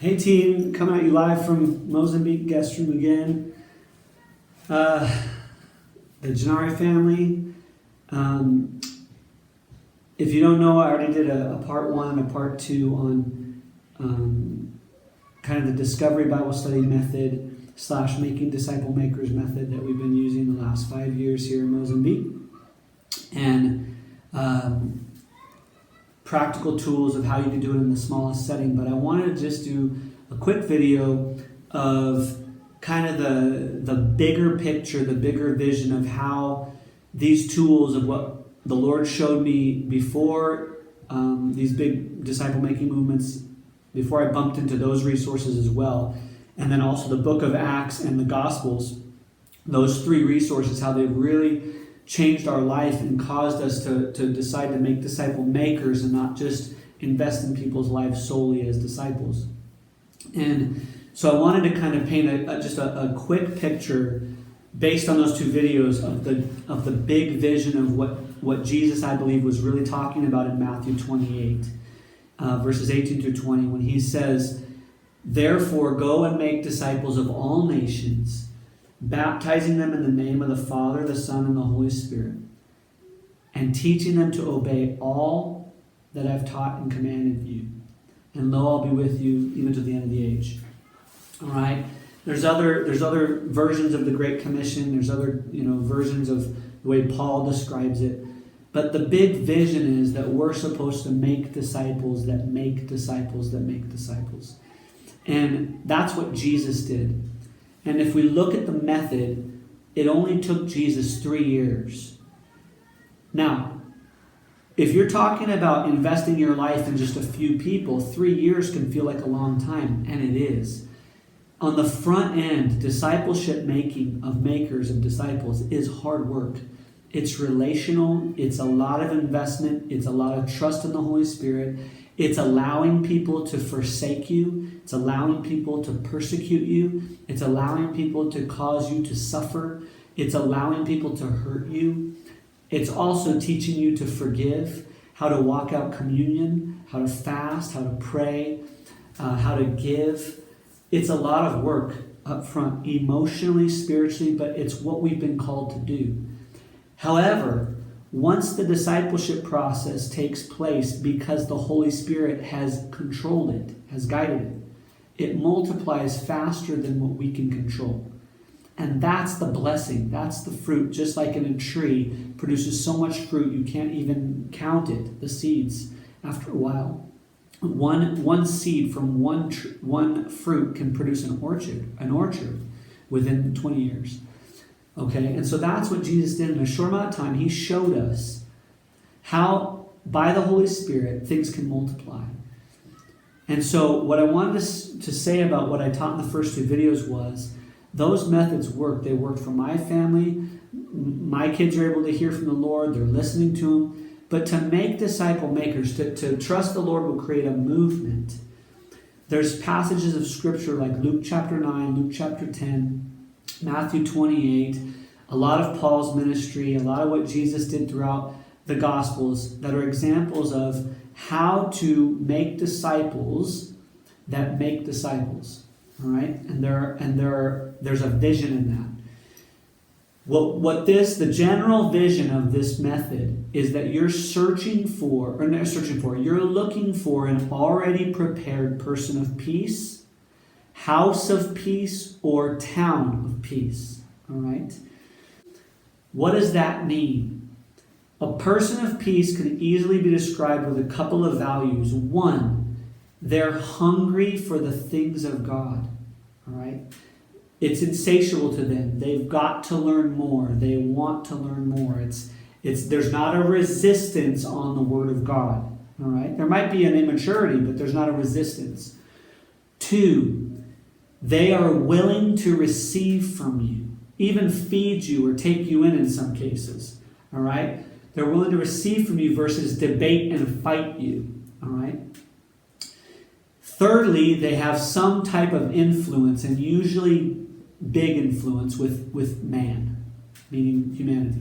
Hey team, coming at you live from Mozambique guest room again. The Gennari family. If you don't know, I already did a part 1 and a part 2 on kind of the Discovery Bible Study method / Making Disciple Makers method that we've been using the last 5 years here in Mozambique. And practical tools of how you can do it in the smallest setting. But I wanted to just do a quick video of kind of the bigger picture, the bigger vision of how these tools of what the Lord showed me before these big disciple-making movements, before I bumped into those resources as well, and then also the book of Acts and the Gospels, those 3 resources, how they've really changed our life and caused us to decide to make disciple makers and not just invest in people's lives solely as disciples. And so I wanted to kind of paint just a quick picture based on those 2 videos of the big vision of what Jesus, I believe, was really talking about in Matthew 28, verses 18 through 20, when he says, "Therefore go and make disciples of all nations, baptizing them in the name of the Father, the Son, and the Holy Spirit, and teaching them to obey all that I've taught and commanded you. And lo, I'll be with you even to the end of the age." All right. There's other versions of the Great Commission. There's other versions of the way Paul describes it. But the big vision is that we're supposed to make disciples that make disciples that make disciples. And that's what Jesus did. And if we look at the method, it only took Jesus 3 years. Now, if you're talking about investing your life in just a few people, 3 years can feel like a long time, and it is. On the front end, discipleship making of makers of disciples is hard work. It's relational. It's a lot of investment. It's a lot of trust in the Holy Spirit. It's allowing people to forsake you. It's allowing people to persecute you. It's allowing people to cause you to suffer. It's allowing people to hurt you. It's also teaching you to forgive, how to walk out communion, how to fast, how to pray, how to give. It's a lot of work up front, emotionally, spiritually, but it's what we've been called to do. However, once the discipleship process takes place, because the Holy Spirit has controlled it, has guided it, it multiplies faster than what we can control. And that's the blessing. That's the fruit. Just like in a tree produces so much fruit, you can't even count it, the seeds, after a while. One seed from one fruit can produce an orchard within 20 years. Okay, and so that's what Jesus did in a short amount of time. He showed us how, by the Holy Spirit, things can multiply. And so what I wanted to say about what I taught in the first 2 videos was, those methods work. They worked for my family. My kids are able to hear from the Lord. They're listening to Him. But to make disciple makers, to trust the Lord will create a movement. There's passages of Scripture like Luke chapter 9, Luke chapter 10, Matthew 28, a lot of Paul's ministry, a lot of what Jesus did throughout the Gospels that are examples of how to make disciples that make disciples. All right? And there's a vision in that. The general vision of this method is that you're you're looking for an already prepared person of peace, house of peace, or town of peace. All right? What does that mean? A person of peace can easily be described with a couple of values. 1, they're hungry for the things of God. All right? It's insatiable to them. They've got to learn more. They want to learn more. There's not a resistance on the Word of God. All right? There might be an immaturity, but there's not a resistance. 2, they are willing to receive from you, even feed you or take you in some cases. All right? They're willing to receive from you versus debate and fight you. All right? Thirdly, they have some type of influence, and usually big influence with man, meaning humanity.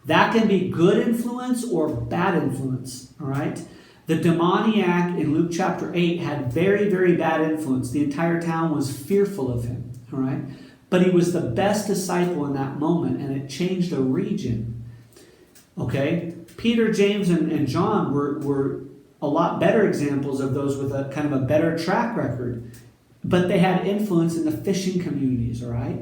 That can be good influence or bad influence, all right? The demoniac in Luke chapter 8 had very, very bad influence. The entire town was fearful of him. All right? But he was the best disciple in that moment, and it changed a region. Okay? Peter, James, and John were a lot better examples of those with a kind of a better track record. But they had influence in the fishing communities, all right?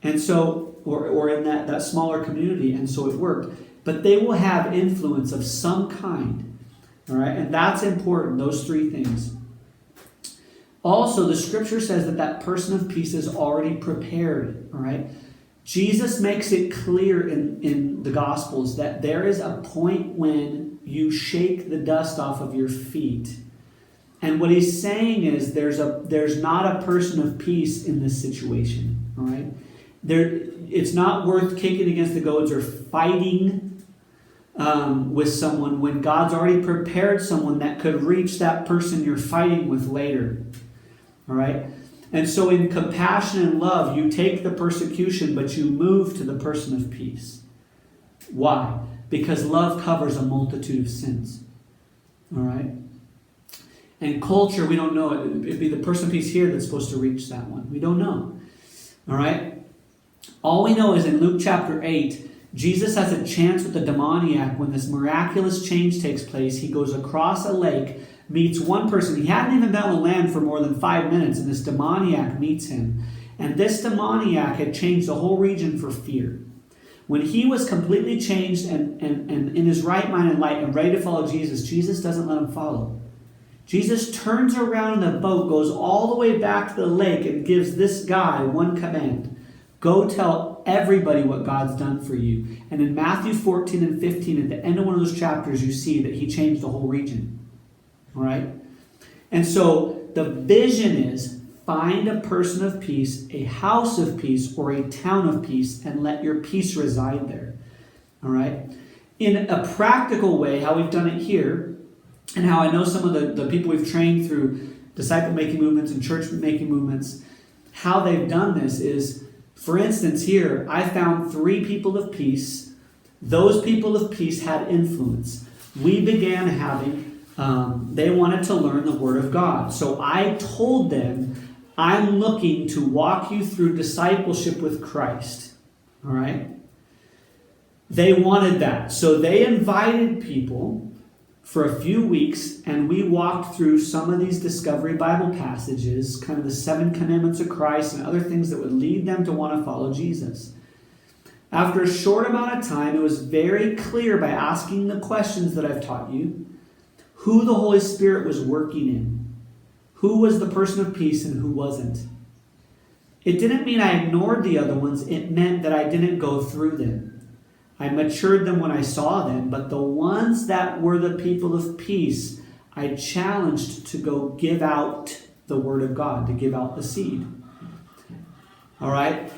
And so, or in that smaller community, and so it worked. But they will have influence of some kind, all right? And that's important, those three things. Also, the scripture says that person of peace is already prepared, all right? Jesus makes it clear in the Gospels that there is a point when you shake the dust off of your feet. And what he's saying is there's not a person of peace in this situation, all right? It's not worth kicking against the goads or fighting with someone when God's already prepared someone that could reach that person you're fighting with later, all right? And so in compassion and love, you take the persecution, but you move to the person of peace. Why? Because love covers a multitude of sins, all right? And culture, we don't know. It'd be the person of peace here that's supposed to reach that one. We don't know. All right? All we know is in Luke chapter 8, Jesus has a chance with the demoniac when this miraculous change takes place. He goes across a lake, meets one person. He hadn't even been on the land for more than 5 minutes, and this demoniac meets him. And this demoniac had changed the whole region for fear. When he was completely changed and in his right mind and light and ready to follow Jesus, Jesus doesn't let him follow. Jesus turns around in the boat, goes all the way back to the lake, and gives this guy one command. Go tell everybody what God's done for you. And in Matthew 14 and 15, at the end of one of those chapters, you see that he changed the whole region. All right? And so the vision is find a person of peace, a house of peace, or a town of peace, and let your peace reside there. All right? In a practical way, how we've done it here, and how I know some of the people we've trained through disciple-making movements and church-making movements, how they've done this is, for instance, here, I found 3 people of peace. Those people of peace had influence. We began having, they wanted to learn the Word of God. So I told them, I'm looking to walk you through discipleship with Christ. All right? They wanted that. So they invited people for a few weeks, and we walked through some of these Discovery Bible passages, kind of the 7 commandments of Christ and other things that would lead them to want to follow Jesus. After a short amount of time, it was very clear by asking the questions that I've taught you, who the Holy Spirit was working in, who was the person of peace and who wasn't. It didn't mean I ignored the other ones. It meant that I didn't go through them. I matured them when I saw them, but the ones that were the people of peace, I challenged to go give out the Word of God, to give out the seed. All right?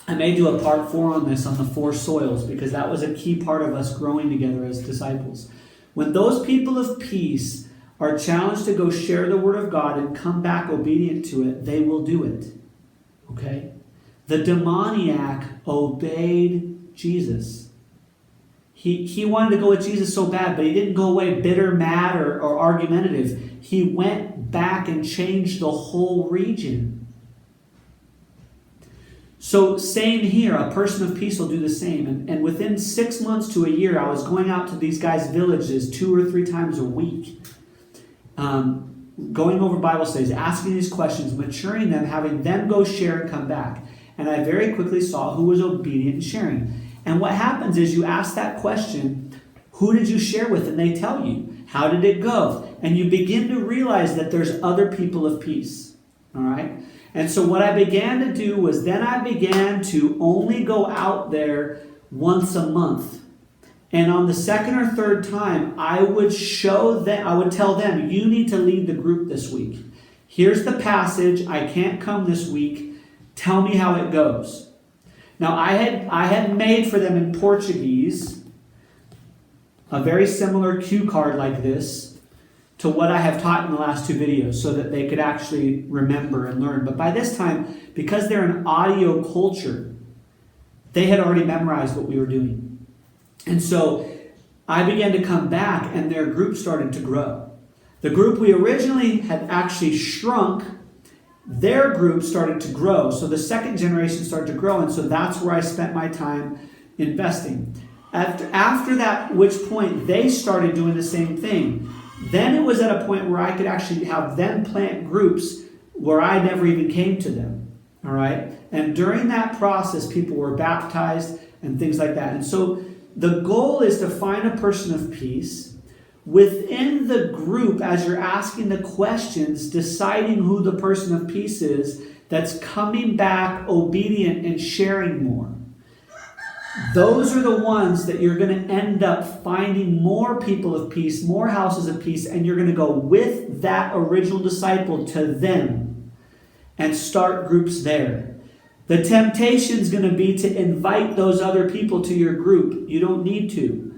I may do a part 4 on this, on the 4 soils, because that was a key part of us growing together as disciples. When those people of peace are challenged to go share the Word of God and come back obedient to it, they will do it. Okay? The demoniac obeyed Jesus. He wanted to go with Jesus so bad, but he didn't go away bitter, mad, or argumentative. He went back and changed the whole region. So same here, a person of peace will do the same. And within 6 months to a year, I was going out to these guys' villages 2 or 3 times a week, going over Bible studies, asking these questions, maturing them, having them go share and come back. And I very quickly saw who was obedient and sharing. And what happens is you ask that question, who did you share with? And they tell you. How did it go? And you begin to realize that there's other people of peace. All right? And so what I began to do was then I began to only go out there once a month. And on the second or third time, I would tell them, you need to lead the group this week. Here's the passage. I can't come this week. Tell me how it goes. Now, I had made for them in Portuguese a very similar cue card like this to what I have taught in the last 2 videos so that they could actually remember and learn. But by this time, because they're an audio culture, they had already memorized what we were doing. And so I began to come back and their group started to grow. The group we originally had actually shrunk, their group started to grow. So the second generation started to grow, and so that's where I spent my time investing. After that, which point they started doing the same thing. Then it was at a point where I could actually have them plant groups where I never even came to them. All right? And during that process, people were baptized and things like that. And so the goal is to find a person of peace. Within the group, as you're asking the questions, deciding who the person of peace is that's coming back obedient and sharing more. Those are the ones that you're going to end up finding more people of peace, more houses of peace, and you're going to go with that original disciple to them and start groups there. The temptation is going to be to invite those other people to your group. You don't need to.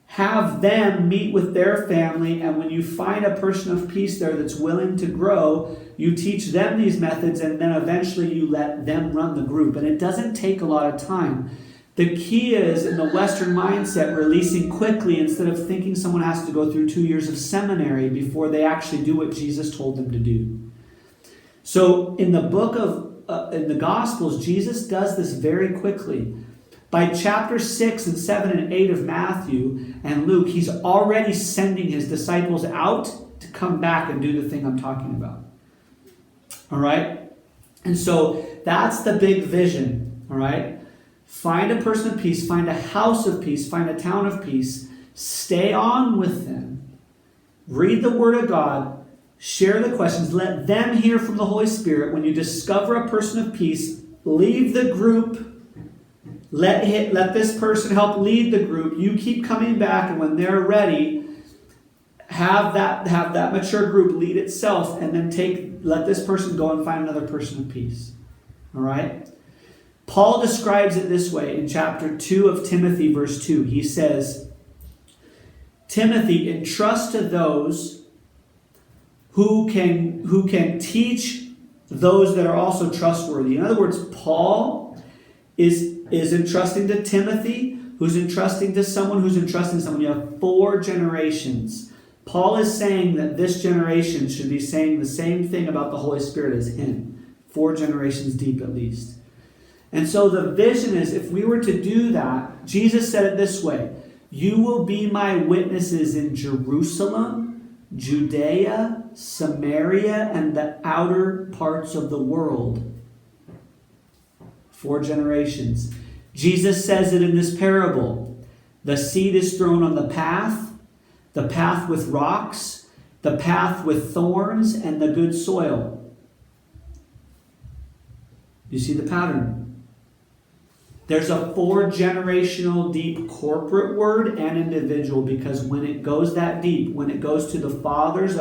Have them meet with their family, and when you find a person of peace there that's willing to grow, you teach them these methods, and then eventually you let them run the group. And it doesn't take a lot of time. The key is, in the Western mindset, releasing quickly instead of thinking someone has to go through 2 years of seminary before they actually do what Jesus told them to do. So in the book of, in the Gospels, Jesus does this very quickly. By chapter 6 and 7 and 8 of Matthew and Luke, he's already sending his disciples out to come back and do the thing I'm talking about. All right? And so that's the big vision. All right? Find a person of peace, find a house of peace, find a town of peace, stay on with them, read the Word of God, share the questions, let them hear from the Holy Spirit. When you discover a person of peace, leave the group. Let this person help lead the group. You keep coming back, and when they're ready, have that mature group lead itself, and then let this person go and find another person of peace. All right? Paul describes it this way in chapter 2 of Timothy, verse 2. He says, Timothy, entrust to those who can teach those that are also trustworthy. In other words, Paul is entrusting to Timothy, who's entrusting to someone, who's entrusting to someone. You have 4 generations. Paul is saying that this generation should be saying the same thing about the Holy Spirit as him. 4 generations deep at least. And so the vision is, if we were to do that, Jesus said it this way: you will be my witnesses in Jerusalem, Judea, Samaria, and the outer parts of the world. 4 generations. Jesus says it in this parable. The seed is thrown on the path with rocks, the path with thorns, and the good soil. You see the pattern? There's a 4-generational deep corporate word and individual, because when it goes that deep, when it goes to the sons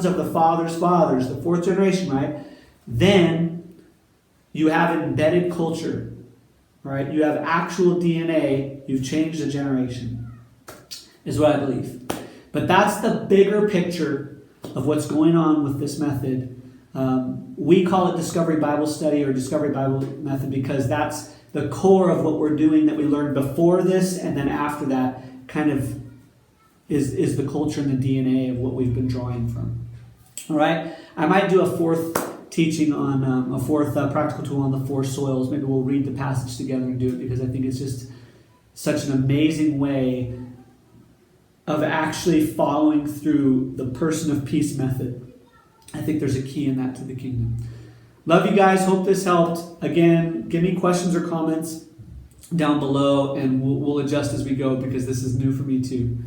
of the father's fathers, the 4th generation, right? Then you have embedded culture, right? You have actual DNA. You've changed a generation, is what I believe. But that's the bigger picture of what's going on with this method. We call it Discovery Bible Study or Discovery Bible Method because that's the core of what we're doing that we learned before this, and then after that kind of is the culture and the DNA of what we've been drawing from. All right? I might do a 4th teaching on a 4th practical tool on the 4 soils. Maybe we'll read the passage together and do it, because I think it's just such an amazing way of actually following through the person of peace method. I think there's a key in that to the kingdom. Love you guys. Hope this helped. Again, give me questions or comments down below, and we'll adjust as we go, because this is new for me too.